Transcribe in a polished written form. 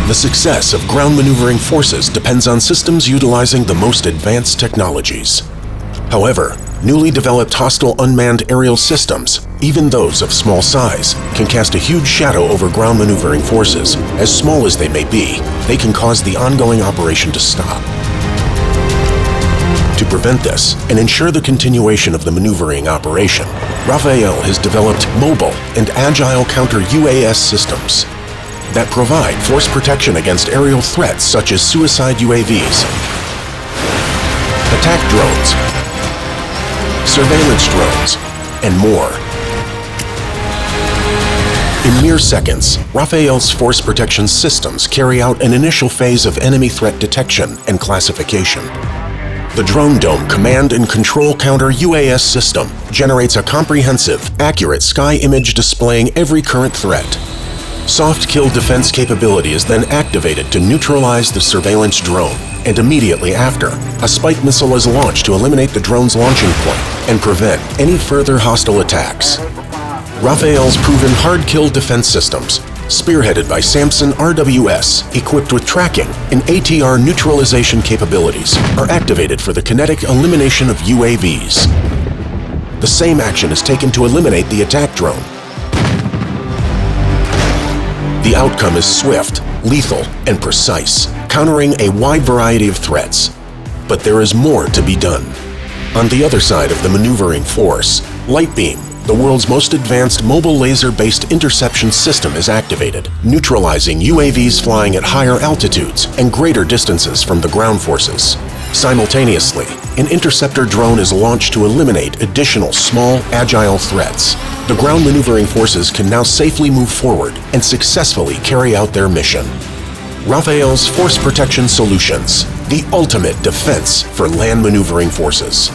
The success of ground maneuvering forces depends on systems utilizing the most advanced technologies. However, newly developed hostile unmanned aerial systems, even those of small size, can cast a huge shadow over ground maneuvering forces. As small as they may be, they can cause the ongoing operation to stop. To prevent this and ensure the continuation of the maneuvering operation, RAFAEL has developed mobile and agile counter-UAS systems that provide force protection against aerial threats such as suicide UAVs, attack drones, surveillance drones, and more. In mere seconds, RAFAEL's force protection systems carry out an initial phase of enemy threat detection and classification. The Drone Dome Command and Control Counter-UAS system generates a comprehensive, accurate sky image displaying every current threat. Soft kill defense capability is then activated to neutralize the surveillance drone, and immediately after, a spike missile is launched to eliminate the drone's launching point and prevent any further hostile attacks. RAFAEL's proven hard-kill defense systems, spearheaded by Samson RWS, equipped with tracking and ATR neutralization capabilities, are activated for the kinetic elimination of UAVs. The same action is taken to eliminate the attack drone. The outcome is swift, lethal, and precise, countering a wide variety of threats. But there is more to be done. On the other side of the maneuvering force, Lightbeam, the world's most advanced mobile laser-based interception system, is activated, neutralizing UAVs flying at higher altitudes and greater distances from the ground forces. Simultaneously, an interceptor drone is launched to eliminate additional small, agile threats. The ground maneuvering forces can now safely move forward and successfully carry out their mission. RAFAEL's Force Protection Solutions, the ultimate defense for land maneuvering forces.